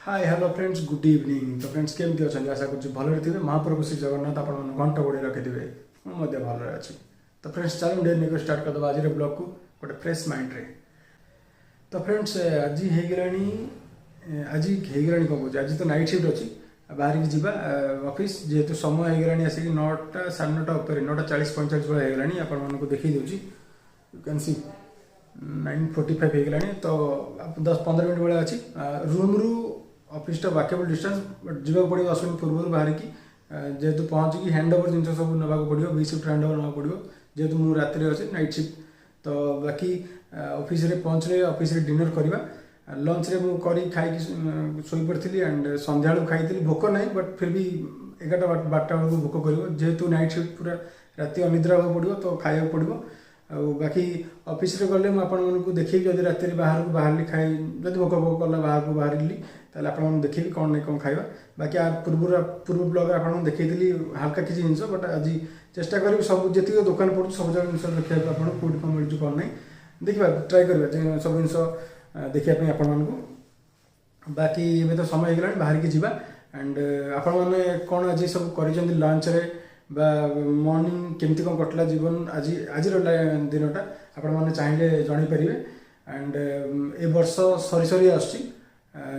Hi hello friends good evening. तो friends केमती अच्छा आशा कर भलरे थे महाप्रभु श्री जगन्नाथ आप घंटा गोड़े रखिथे मुझे भलरे अच्छी। तो फ्रेंड्स चलो डे निको स्टार्ट करदे आज ब्लॉग को गोटे फ्रेश माइंड रे। तो फ्रेंड्स आज होगला कौन कह आज तो नाइट शिफ्ट अच्छी बाहर की जावा ऑफिस जेहेतु समय होगला आसिक 9टा 9:30 उपर 9:40 45 बेला होगला आपको देखी दूँ यू कैन सी 9:45 होगला। तो 10-15 मिनट बेला अच्छी रूम रू ऑफिस टा वाकेबल डिस्टेंस बट जीवा पड़ो 10 मिनट पूर्व बाहर की जेहेतु पहुँचिकी हैंड ओवर जिन सब नाक पड़ो बी शिफ्ट हैंड ओवर ना पड़ो जेहेतु मुझे राति अच्छे नाइट शिफ्ट। तो बाकी ऑफिस रे पहुँचले ऑफिस रे डिनर करवा लंच रे मुझे खाई शोई पड़ी एंड संध्या खाई भोक ना बट फिर भी 11-12 बेलू भोक कर जेहेतु नाइट शिफ्ट पूरा राति अनिद्रा हाँ पड़ो तो खाया पड़ो। बाकी ऑफिस रे गले मुझे देखी जब राति बाहर को बाहर खाई जब भोक भोक कला बाहर को बाहर ताले आप देखी कौन नहीं कौन खाଇବା। बाकी पूर्व ब्लॉग आप देखी हल्का किसी जिन बट आज चेष्टा करी सब जी दुकान पड़ू सब जगह जिन देखा आप कौट कौन मिलूँ कौन नहीं देखा ट्राए करेंगे सब जिन देखापी आपण को। बाकी ये तो समय होगला बाहर की जावा एंड आपण मैंने कौन आज सब कर लंच रे मॉर्निंग केमती कौन कटला जीवन आज आज दिनटा आपण मैंने चाहिए जापर। एंड ए वर्ष सरी सरी आसुची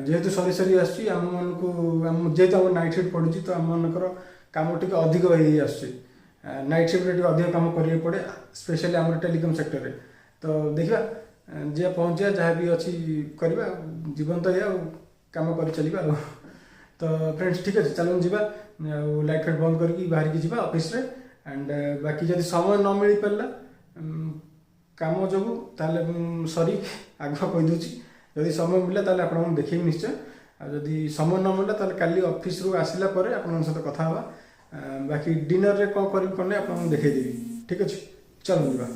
जेहेतु सरी सरी आसुची आम मन जेहेतु आम नाइट शिफ्ट पड़ी तो आम मनकर कम टे अधिक हो नाइट शिफ्ट अधिक कम करें पड़े स्पेशली आम टेलीकॉम सेक्टर रे। तो देखा जे पहुँचा जहाँ भी अच्छी करवा जीवन तो ये कम कर चलवा। तो फ्रेंड्स ठीक अच्छे चलो जीवा लाइट फाइट बंद करके बाहर की जावा ऑफिस रे एंड बाकी जब समय न मिल पारा कम जो ताले सॉरी आगुआ कहीदे जदि समय मिला ताले आप देखे निश्चय जदि समय न मिला ताले काली ऑफिस रू आसला पर आपन सहित कथा हवा। बाकी डिनर रे कौन करी कौन आपको देखदेवी ठीक अच्छे चलो जीवा।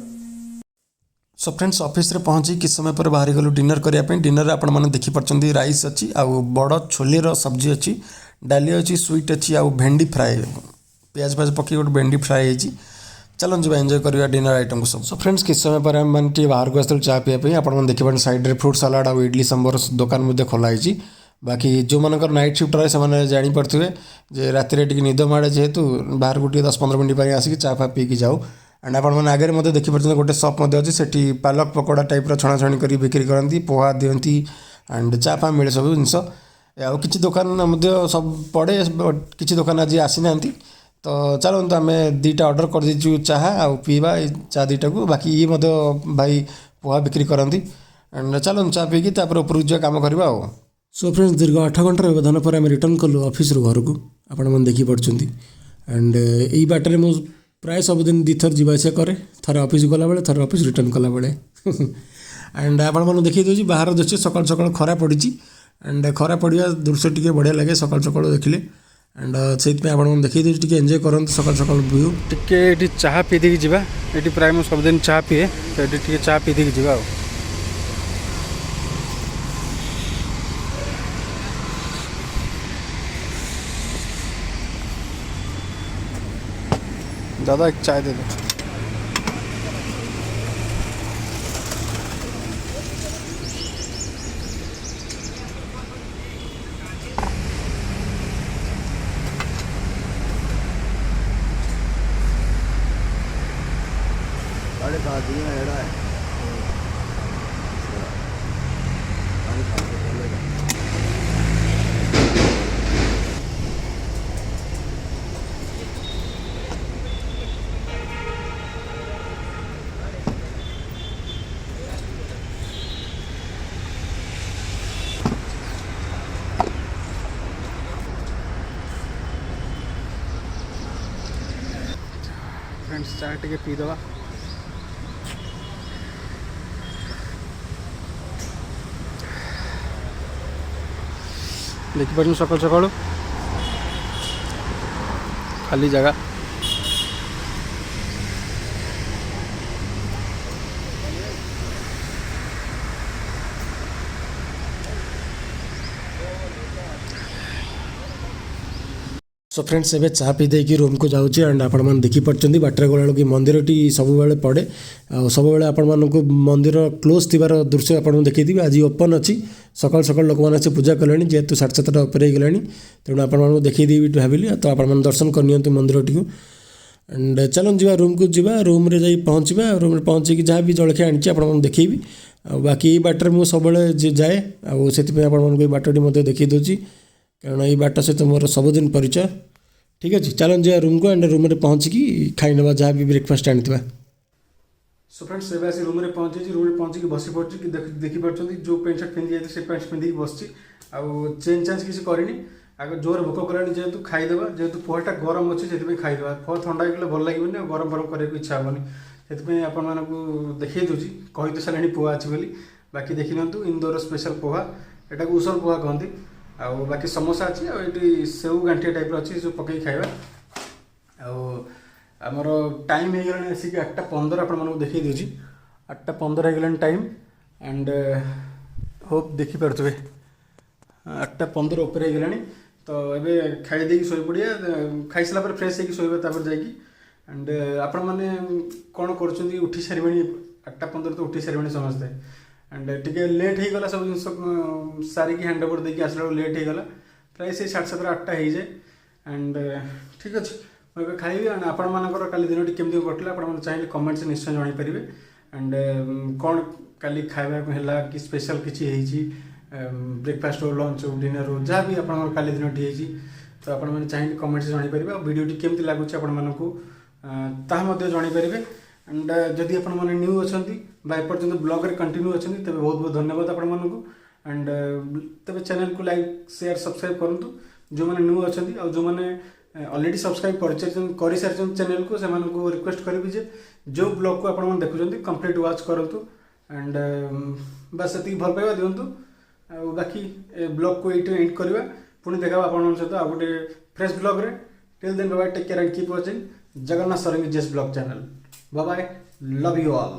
सो फ्रेंड्स ऑफिस रे पहुँची किस समय पर बाहरी गलु डिनर करने डिनर आप देखिपे राइस अच्छी आउ बड़ छोले सब्जी अच्छी डाली अच्छी स्वीट अच्छी आउ भेंडी फ्राए प्याज प्याज पकई गोटे भेंडी फ्राए होती। चलो जी एंजॉय करवा डिनर आइटम को सब। सो फ्रेंड्स किस समय पर आम बाहर को आसलु चा पीवा आप देखिए साइड रे फ्रूट सलाड और इडली सांबर दुकान खोलाई। बाकी जो मनकर नाइट शिफ्ट रहे से जापे जे राति निद माड़े जेहेतु बाहर को 10-15 मिनट पर आसिक चा फा पीकी जाऊ। एंड आप आगे देखिए गोटे सप अच्छे से पालक पकोड़ा टाइप छणाछणी कर बिक्री करती पोहा दिखती एंड चा फा मिले सब जिनस आउ कि दुकान सब पड़े किसी दुकान आज आसी ना। तो चलते आम 2टा ऑर्डर कर दीचु चाहा आउ पीवा चा 2टा को। बाकी ये भाई पोहा बिक्री करती एंड चलो चा पीकी ऊपर जा कम करवा। सो फ्रेंड्स दीर्घ 8 घंटार व्यवधान पर आम रिटर्न कलु ऑफिस घर को आपण देखिपे एंड यही बाटर मुझे प्राय सबुदिन 2 थर जावास कै थे ऑफिस गला बेले थे ऑफिस रिटर्न कला बेले एंड आपण देखी दूसरी बाहर दृश्य सकाल सकाल खरा पड़ी एंड खरा पड़ा दृश्य टी बढ़िया लगे सकाल सकाल देखिले एंड से देखी दूसरी टी एंजॉय करते सकाल सकाल व्यू टे चाह पी देकी जावा ये प्राय मुझे सबुदिन चाह पीए तो ये चाह पी देकी जावा। दादा एक चाय दे दो। साढ़े 7 दिन है फ्रेंड्स चाय टे पीदवा देखिपार सकाल सकाल खाली जगह सो फ्रेंड्स एबे चाह पी देकी रूम को जाऊँ एंड आपण मैंने देखिपी बाटर गला कि मंदिरटी सब पड़े सब आपण मानक मंदिर क्लोज थीबार दृश्य आपको देखी आज ओपन अच्छी सकाल सकाल लोक मैंने पूजा कले जेहेतु 7:30 उपर हो गलानी तेणु आपको देखीदेवी भाविली तो आप दर्शन करनी मंदिर टी एंड चलन जी रूम को जी रूम रे जाई पहुँचा रूम पहुँची जहाँ भी जलखिया आनी आपको देखी बाकी बाटर मुझे सब जाए आपको बाटी देखी दूसरी कारण ये बाट सहित मोर सबुदिन परिचय ठीक अच्छे चलन जा रूम को एंड रूम में पहुँचिकी खाई ना जहाँ भी ब्रेकफास्ट आनी सो फ्रेंड्स एवं आसी रूम में पहुँची बसी पड़ी कि देखिपी जो पैंट सार्ट पिंधि जाती से पैंट पिंधिक बस चेंज चांज किसी करनी आगे जोर भोक कलानी जेहेतु खाईदेवा जेहेतु पोहाटा गरम अच्छे से खाईदेवा पोहा ठंडा हो भल लगे गरम गरम करने इच्छा हेनी से आपको देखी दूसरी कही तो सारे पोहा अच्छी बोली बाकी देखी नियंतु इंदोर स्पेशल पोहा एटा को उसर पोहा कहते आउ बाकी समोसा अच्छी आउ सेव गांठिया टाइप अच्छी सब पकई खाଇବା आमर टाइम हो गला आसिक 8:15 आपको देखी दूसरी 8:15 हो गला टाइम एंड होप देखिपे 8:15 उपर हो गला तो ये खाई देकी शोई पड़िया खाई सारा फ्रेश होगी शोबा तापर जाकि एंड आपण मैंने कौन कर उठी सारे 8:15 तो उठी सारे समस्ते एंड टे लेट हो गला सब जिन सारिकी हैंड ओवर देकी आसला लेट हो गला प्राय से 7:30 8टा हो जाए एंड ठीक अच्छे मुझे खाइबी एंड आपण मानकर काली दिन केमती कटला आप चाहिए कमेंट्स निश्चय जनईपारे एंड कौन काली खाइबा है कि स्पेशल किसी ब्रेकफास्ट हो लंच हो डिनर हो जहाँ भी आप काली दिन टी तो आपने चाहिए कमेंट्स जनईपारे वीडियो केमती लगुच आपको जनईपारे एंड जदि आप न्यू अच्छा एपर्तंत ब्लॉग रे कंटिन्यू अच्छा तेज बहुत बहुत धन्यवाद आपण मानक एंड तेज चैनल को लाइक शेयर सब्सक्राइब करूँ जो मैंने न्यू अच्छा और जो मैंने ऑलरेडी सब्सक्राइब कर सारी चैनल को से रिक्वेस्ट करी जे जो ब्लॉग को आप देखुं कंप्लीट वॉच करूँ एंड बस ये भल पाइबा दिंतु बाकी ब्लॉग को ये एंड करवा पुणी देखा आप सहित आ गए फ्रेश ब्लॉग रे till then bye take care and keep watching Jagannath Sarangi जेस blog channel bye bye love you all.